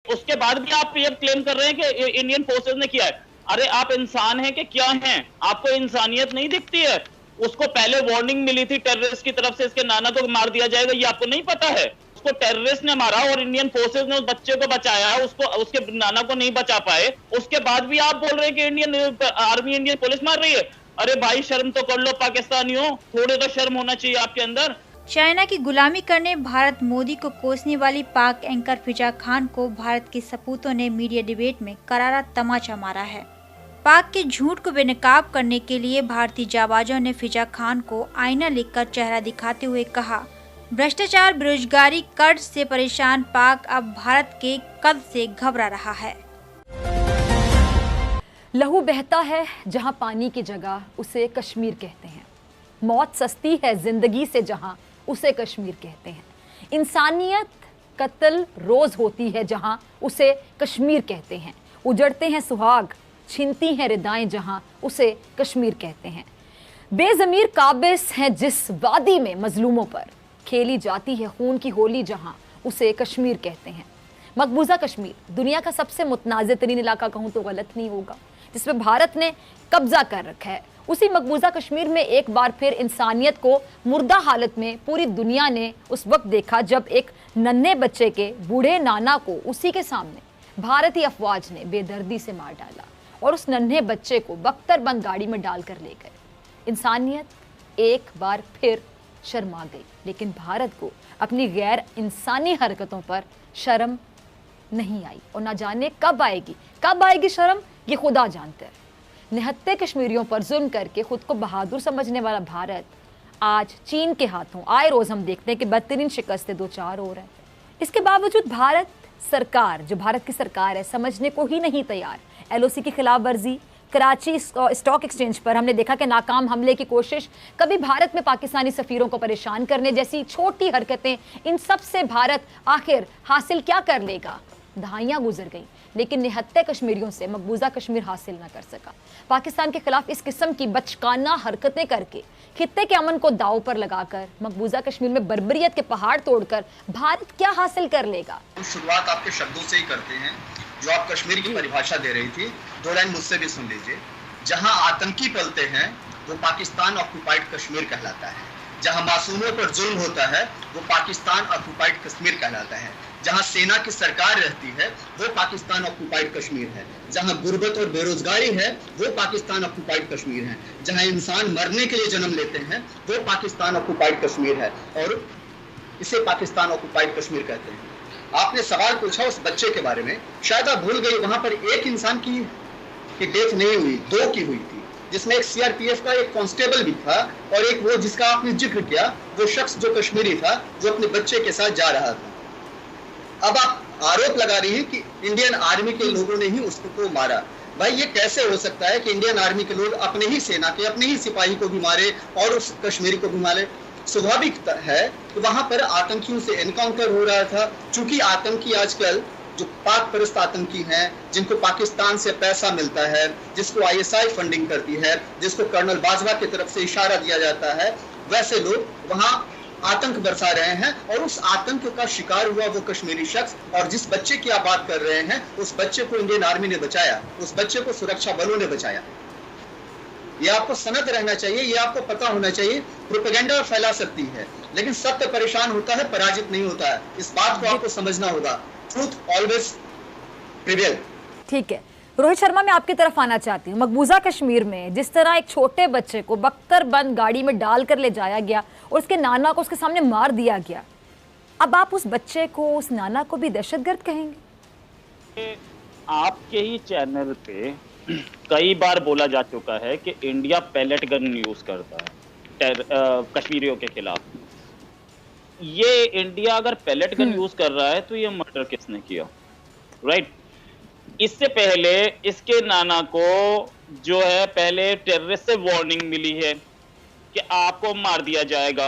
उसके बाद भी आप ये क्लेम कर रहे हैं कि इंडियन फोर्सेस ने किया है। अरे आप इंसान हैं कि क्या हैं? आपको इंसानियत नहीं दिखती है? उसको पहले वार्निंग मिली थी टेररिस्ट की तरफ से, इसके नाना को मार दिया जाएगा, ये आपको नहीं पता है? उसको टेररिस्ट ने मारा और इंडियन फोर्सेस ने उस बच्चे को बचाया, उसको उसके नाना को नहीं बचा पाए। उसके बाद भी आप बोल रहे हैं कि इंडियन आर्मी, इंडियन पुलिस मार रही है। अरे भाई शर्म तो कर लो पाकिस्तानियों, थोड़े तो शर्म होना चाहिए आपके अंदर। चाइना की गुलामी करने भारत मोदी को कोसने वाली पाक एंकर फिजा खान को भारत के सपूतों ने मीडिया डिबेट में करारा तमाचा मारा है। पाक के झूठ को बेनकाब करने के लिए भारतीय जाबाजों ने फिजा खान को आईना लिखकर चेहरा दिखाते हुए कहा, भ्रष्टाचार, बेरोजगारी, कर्ज से परेशान पाक अब भारत के कद से घबरा रहा है। लहू बहता है जहां पानी की जगह उसे कश्मीर कहते हैं। मौत सस्ती है जिंदगी से जहां उसे कश्मीर कहते हैं। इंसानियत कत्ल रोज होती है जहां उसे कश्मीर कहते हैं। उजड़ते हैं सुहाग, छिनती हैं रिदाएं जहां उसे कश्मीर कहते हैं। बेजमीर काबिस हैं जिस वादी में मजलूमों पर खेली जाती है खून की होली जहां उसे कश्मीर कहते हैं। मकबूजा कश्मीर दुनिया का सबसे मुतनाज़ तरीन इलाका कहूँ तो गलत नहीं होगा, जिसमें भारत ने कब्जा कर रखा है। उसी मकबूजा कश्मीर में एक बार फिर इंसानियत को मुर्दा हालत में पूरी दुनिया ने उस वक्त देखा जब एक नन्हे बच्चे के बूढ़े नाना को उसी के सामने भारतीय अफवाज ने बेदर्दी से मार डाला और उस नन्हे बच्चे को बख्तरबंद गाड़ी में डालकर ले गए। इंसानियत एक बार फिर शर्मा गई, लेकिन भारत को अपनी गैर इंसानी हरकतों पर शर्म नहीं आई और ना जाने कब आएगी शर्म, ये खुदा जानते हैं। निहत्ते कश्मीरियों पर जुल्म करके खुद को बहादुर समझने वाला भारत आज चीन के हाथों आए रोज हम देखते हैं कि बदतरीन शिकस्तें दो चार हो रहे हैं। इसके बावजूद भारत सरकार, जो भारत की सरकार है, समझने को ही नहीं तैयार। एलओसी की खिलाफ वर्जी, कराची स्टॉक एक्सचेंज पर हमने देखा कि नाकाम हमले की कोशिश, कभी भारत में पाकिस्तानी सफीरों को परेशान करने जैसी छोटी हरकतें, इन सब से भारत आखिर हासिल क्या कर लेगा? दहाइयां गुजर गई, लेकिन निहत्ते कश्मीरियों से मकबूजा कश्मीर हासिल न कर सका। पाकिस्तान के खिलाफ इस किस्म की बचकाना हरकतें करके, खित्ते के अमन को दांव पर लगाकर, मकबूजा कश्मीर में बर्बरियत के पहाड़ तोड़कर भारत क्या हासिल कर लेगा? शुरुआत आपके शब्दों से ही करते हैं, जो आप कश्मीर की परिभाषा दे रही थी, दो लाइन मुझसे भी सुन लीजिए। जहां आतंकी पलते हैं वो पाकिस्तान ऑक्युपाइड कश्मीर कहलाता है। जहां मासूमों पर जुल्म होता है वो पाकिस्तान ऑक्युपाइड कश्मीर कहलाता है। जहां सेना की सरकार रहती है वो पाकिस्तान ऑक्युपाइड कश्मीर है। जहां गुर्बत और बेरोजगारी है वो पाकिस्तान ऑक्युपाइड कश्मीर है। जहां इंसान मरने के लिए जन्म लेते हैं वो पाकिस्तान ऑक्युपाइड कश्मीर है और इसे पाकिस्तान ऑक्युपाइड कश्मीर कहते हैं। आपने सवाल पूछा उस बच्चे के बारे में, शायद आप भूल गई वहां पर एक इंसान की डेथ नहीं हुई, दो की हुई थी, जिसमें एक सीआरपीएफ का एक कांस्टेबल भी था और एक वो जिसका आपने जिक्र किया, वो शख्स जो कश्मीरी था, जो अपने बच्चे के साथ जा रहा था। अब आप आरोप लगा रही हैं कि इंडियन आर्मी के लोगों ने ही उसको मारा। भाई ये कैसे हो सकता है कि इंडियन आर्मी के लोग अपने ही सेना के, अपने ही सिपाही को भी मारे और उस कश्मीरी को भी मारे? स्वाभाविक है कि वहां पर आतंकियों से एनकाउंटर हो रहा था। चूंकि आतंकी आजकल जो पाक परस्त आतंकी हैं, जिनको पाकिस्तान से पैसा मिलता है, जिसको आईएसआई फंडिंग करती है, जिसको कर्नल बाजवा की तरफ से इशारा दिया जाता है, वैसे लोग वहां आतंक बरसा रहे हैं और उस आतंक का शिकार हुआ वो कश्मीरी शख्स। और जिस बच्चे की आप बात कर रहे हैं, उस बच्चे को इंडियन आर्मी ने बचाया, उस बच्चे को सुरक्षा बलों ने बचाया। ये आपको सनद रहना चाहिए, ये आपको पता होना चाहिए। प्रोपेगेंडा फैला सकती है, लेकिन सत्य परेशान होता है, पराजित नहीं होता है। इस बात को आपको समझना होगा। Truth always prevail. ठीक है, रोहित शर्मा, मैं आपकी तरफ आना चाहती हूँ। मकबूजा कश्मीर में जिस तरह एक छोटे बच्चे को बख्तरबंद गाड़ी में डालकर ले जाया गया और उसके नाना को उसके सामने मार दिया गया, अब आप उस बच्चे को, उस नाना को भी दहशतगर्द कहेंगे? आपके ही चैनल पे कई बार बोला जा चुका है कि इंडिया पैलेट गन यूज करता है कश्मीरियों के खिलाफ। ये इंडिया अगर पैलेट गन यूज कर रहा है तो ये मर्डर किसने किया? राइट। इससे पहले इसके नाना को जो है पहले टेररिस्ट से वार्निंग मिली है कि आपको मार दिया जाएगा।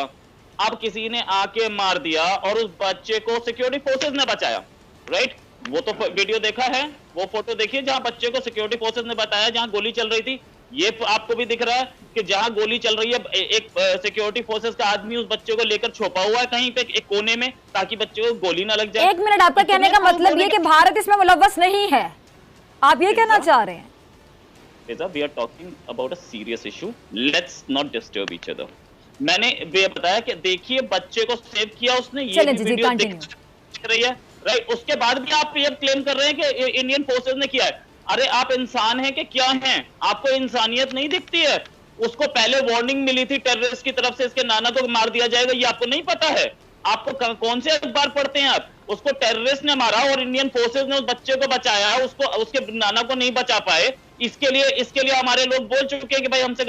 अब किसी ने आके मार दिया और उस बच्चे को सिक्योरिटी फोर्सेस ने बचाया। राइट, वो तो वीडियो देखा है, वो फोटो देखिए जहां बच्चे को सिक्योरिटी फोर्सेस ने बताया, जहां गोली चल रही थी। ये आपको भी दिख रहा है कि जहां गोली चल रही है, एक सिक्योरिटी फोर्सेस का आदमी उस बच्चे को लेकर छुपा हुआ है कहीं पे एक कोने में, ताकि बच्चे को गोली ना लग जाए। एक मिनट, आपका कहने का मतलब ये कि भारत इसमें मुलव्वस नहीं है, आप ये कहना चाह रहे हैं? We are talking about a serious issue. Let's not disturb each other. मैंने ये बताया कि देखिए बच्चे को सेव किया उसने, ये वीडियो दिख रही है, राइट? उसके बाद भी आप ये क्लेम कर रहे हैं कि इंडियन फोर्सेस ने किया है। अरे आप इंसान हैं कि क्या हैं? आपको इंसानियत नहीं दिखती है? उसको पहले वार्निंग मिली थी टेररिस्ट की तरफ से, इसके नाना को मार दिया जाएगा, ये आपको नहीं पता है? आपको कौन से अखबार पढ़ते हैं आप? उसको टेररिस्ट ने मारा और इंडियन फोर्सेस ने उस बच्चे को बचाया, उसको उसके नाना को नहीं बचा पाए। इसके लिए हमारे लोग बोल चुके हैं कि भाई हमसे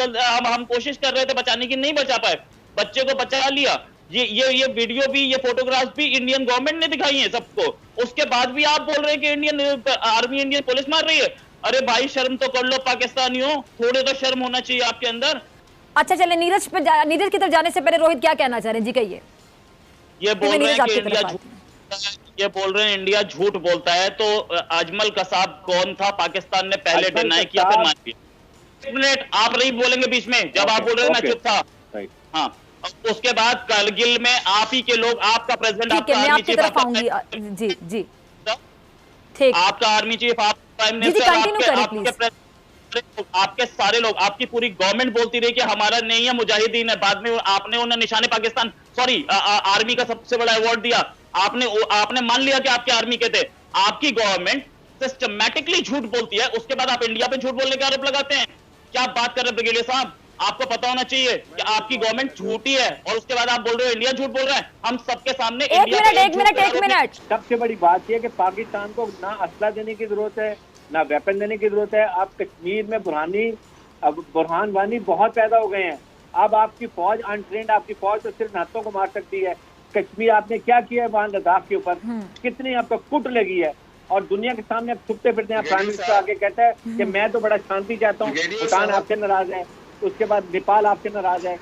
हम कोशिश कर रहे थे बचाने की, नहीं बचा पाए, बच्चे को बचा लिया। ये वीडियो भी, ये फोटोग्राफ भी इंडियन गवर्नमेंट ने दिखाई है सबको। उसके बाद भी आप बोल रहे हैं कि इंडियन आर्मी, इंडियन पुलिस मार रही है। अरे भाई शर्म तो कर लो पाकिस्तानियों, थोड़े तो शर्म होना चाहिए आपके अंदर। अच्छा चले नीरज की तरफ जाने से पहले रोहित क्या कहना चाह रहे हैं? जी कहिए। ये बोल रहे हैं कि इंडिया झूठ बोलता है, तो अजमल कसाब कौन था? पाकिस्तान ने पहले डिनाई किया फिर मान लिया। एक मिनट, आप नहीं बोलेंगे बीच में, जब आप बोल रहे थे मैं चुप था। हाँ, उसके बाद करगिल में आप ही के लोग, आपका प्रेसिडेंट, आपका आर्मी चीफ, जी जी ठीक, आपका आर्मी चीफ, आप प्राइम मिनिस्टर, आपके सारे लोग, आपकी पूरी गवर्नमेंट बोलती रही कि हमारा नहीं है, मुजाहिदीन है। बाद में आपने उन्हें निशाने पाकिस्तान, सॉरी आर्मी का सबसे बड़ा अवार्ड दिया। आपने मान लिया कि आपके आर्मी के थे। आपकी गवर्नमेंट सिस्टमैटिकली झूठ बोलती है, उसके बाद आप इंडिया पे झूठ बोलने के आरोप लगाते हैं। क्या बात कर रहे हैं ब्रिगेडियर साहब? आपको पता होना चाहिए कि आपकी गवर्नमेंट झूठी है, और उसके बाद आप बोल रहे हो इंडिया झूठ बोल रहा है। हम सबके सामने एक मिनट। सबसे बड़ी बात यह है कि पाकिस्तान को ना असला देने की जरूरत है, ना वेपन देने की जरूरत है। आप कश्मीर में बुरहान वानी बहुत पैदा हो गए हैं। अब आपकी फौज अनट्रेंड, आपकी फौज तो सिर्फ हाथों को मार सकती है। कश्मीर आपने क्या किया है वहां लद्दाख के ऊपर, कितनी आपको कुट लगी है, और दुनिया के सामने आप छुपते फिरते हैं। प्राइम मिनिस्टर आके कहता है कि मैं तो बड़ा शांति चाहता हूँ, भूटान आपसे नाराज है, उसके बाद नेपाल आपसे नाराज है,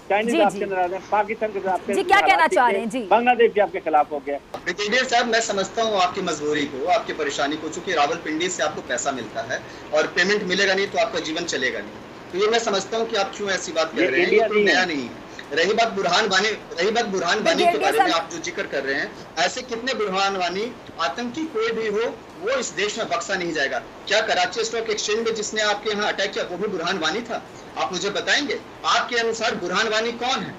चाइनीज आपसे नाराज है, पाकिस्तान के आपसे, जी क्या कहना चाह रहे हैं? जी बांग्लादेश भी आपके खिलाफ हो गया। ब्रिगेडियर साहब, मैं समझता हूँ आपकी मजबूरी को, आपकी परेशानी को, चूंकि रावलपिंडी से आपको पैसा मिलता है और पेमेंट मिलेगा नहीं तो आपका जीवन चलेगा नहीं। तो ये मैं समझता हूँ कि आप क्यों ऐसी बात कर रहे हैं, ये नया नहीं है। रही बात बुरहान वानी के बारे में आप जो जिक्र कर रहे हैं, ऐसे कितने बुरहान वानी आतंकी कोई भी हो, वो इस देश में बख्शा नहीं जाएगा। क्या कराची स्टॉक एक्सचेंज में जिसने आपके यहाँ अटैक किया वो भी बुरहान वानी था? आप मुझे बताएंगे आपके अनुसार बुरहान वानी कौन है?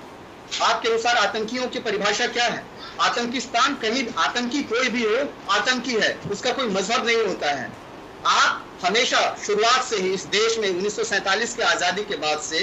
आपके अनुसार आतंकियों की परिभाषा क्या है? आतंकिस्तान, कहीं आतंकी कोई भी हो, आतंकी है, उसका कोई मजहब नहीं होता है। आप हमेशा शुरुआत से ही इस देश में 1947 के आजादी के बाद से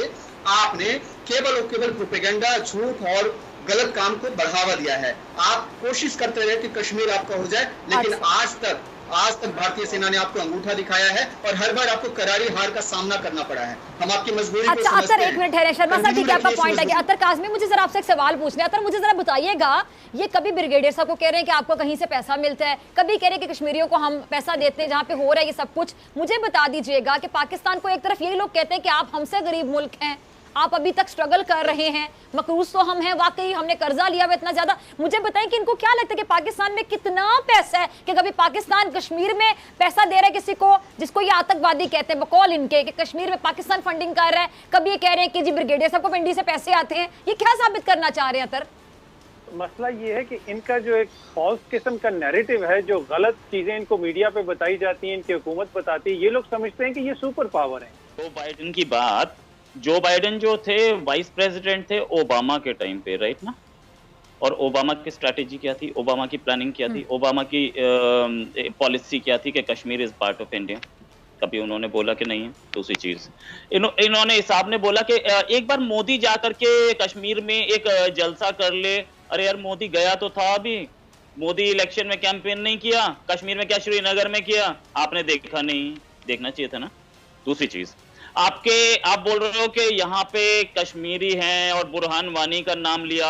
आपने केवल और केवल प्रोपेगेंडा, झूठ और गलत काम को बढ़ावा दिया है। आप कोशिश करते रहे कि कश्मीर आपका हो जाए, लेकिन आज तक भारतीय सेना ने आपको अंगूठा दिखाया है और हर बार आपको करारी हार का सामना करना पड़ा है। हम आपकी मजबूरी को समझते हैं। एक मिनट है शर्मा साहब, ठीक है आपका पॉइंट है। अतर काज़मी, मुझे जरा आपसे एक सवाल पूछना है। अतर मुझे जरा बताइएगा, ये कभी ब्रिगेडियर साहब को कह रहे हैं कि आपको कहीं से पैसा मिलता है, कभी कह रहे हैं कि कश्मीरियों को हम पैसा देते हैं जहाँ पे हो रहा है ये सब कुछ। मुझे बता दीजिएगा कि पाकिस्तान को एक तरफ यही लोग कहते हैं कि आप हमसे गरीब मुल्क हैं, आप अभी तक स्ट्रगल कर रहे हैं, मकरूज तो हम हैं, वाकई हमने कर्जा लिया हुआ इतना ज्यादा। मुझे बताएं कि इनको क्या लगता है कि पाकिस्तान में कितना पैसा है, कि कभी पाकिस्तान कश्मीर में पैसा दे रहा है किसी को जिसको ये आतंकवादी कहते हैं बकौल इनके, कि कश्मीर में पाकिस्तान फंडिंग कर रहा है, कभी ये कह रहे हैं कि जी ब्रिगेडियर साहब को पिंडी से पैसे आते हैं। ये क्या साबित करना चाह रहे हैं अतर? मसला ये है कि इनका जो एक फॉल्स किस्म का नैरेटिव है, जो गलत चीजें इनको मीडिया पे बताई जाती हैं, इनकी हुकूमत बताती है, ये लोग समझते हैं कि ये सुपर पावर है। तो बाइडेन की बात, जो बाइडेन जो थे वाइस प्रेसिडेंट थे ओबामा के टाइम पे, राइट ना? और ओबामा की स्ट्रैटेजी क्या थी, ओबामा की प्लानिंग क्या थी, ओबामा की पॉलिसी क्या थी कि Kashmir is part of India? कभी उन्होंने बोला कि नहीं है? दूसरी चीज इन्होंने साहब ने बोला कि एक बार मोदी जा करके कश्मीर में एक जलसा कर ले। अरे यार मोदी गया तो था, अभी मोदी इलेक्शन में कैंपेन नहीं किया, कश्मीर में क्या श्रीनगर में किया? आपने देखा नहीं, देखना चाहिए था ना। दूसरी चीज, आप बोल रहे हो कि यहाँ पे कश्मीरी हैं और बुरहान वानी का नाम लिया।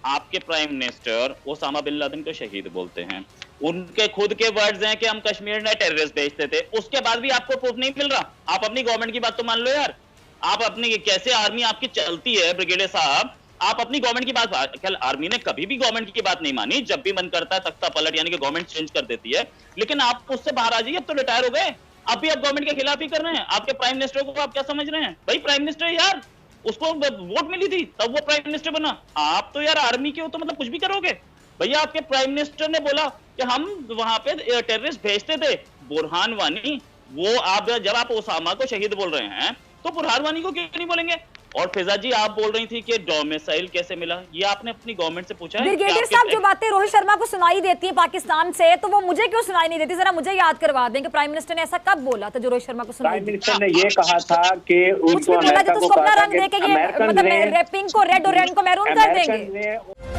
आपके prime minister Osama bin Laden को शहीद बोलते हैं, उनके खुद के वर्ड्स हैं कि हम कश्मीर में टेररिस्ट भेजते थे। उसके बाद भी आपको प्रूफ नहीं मिल रहा। आप अपनी गवर्नमेंट की बात तो मान लो यार। आप अपनी कैसे आर्मी आपकी चलती है ब्रिगेडियर साहब, आप अपनी गवर्नमेंट की बात, ख्याल आर्मी ने कभी भी गवर्नमेंट की बात नहीं मानी, जब भी मन करता है तख्ता पलट यानी कि गवर्नमेंट चेंज कर देती है। लेकिन आप उससे बाहर आ जाइए, अब तो रिटायर हो गए, अभी आप गवर्नमेंट के खिलाफ ही कर रहे हैं। आपके प्राइम मिनिस्टर को आप क्या समझ रहे हैं? भाई प्राइम मिनिस्टर यार, उसको वोट मिली थी तब वो प्राइम मिनिस्टर बना। आप तो यार आर्मी के हो तो मतलब कुछ भी करोगे। भैया आपके प्राइम मिनिस्टर ने बोला कि हम वहां पे टेररिस्ट भेजते थे, बुरहान वानी। वो आप जब आप ओसामा को शहीद बोल रहे हैं तो बुरहान वानी को क्यों नहीं बोलेंगे? और फिजा जी आप बोल रही थी कि डोमिसाइल कैसे मिला, ये आपने अपनी गवर्नमेंट से पूछा है? ब्रिगेडियर साहब, जो बातें रोहित शर्मा को सुनाई देती है पाकिस्तान से, तो वो मुझे क्यों सुनाई नहीं देती? जरा मुझे याद करवा दें कि प्राइम मिनिस्टर ने ऐसा कब बोला था जो रोहित शर्मा को सुनाई? प्राइम मिनिस्टर ने ये कहा था कि कुछ भी बोला था तो उसको अपना रंग देके ये मतलब रैपिंग को रेड और रेड को मैरून कर देंगे।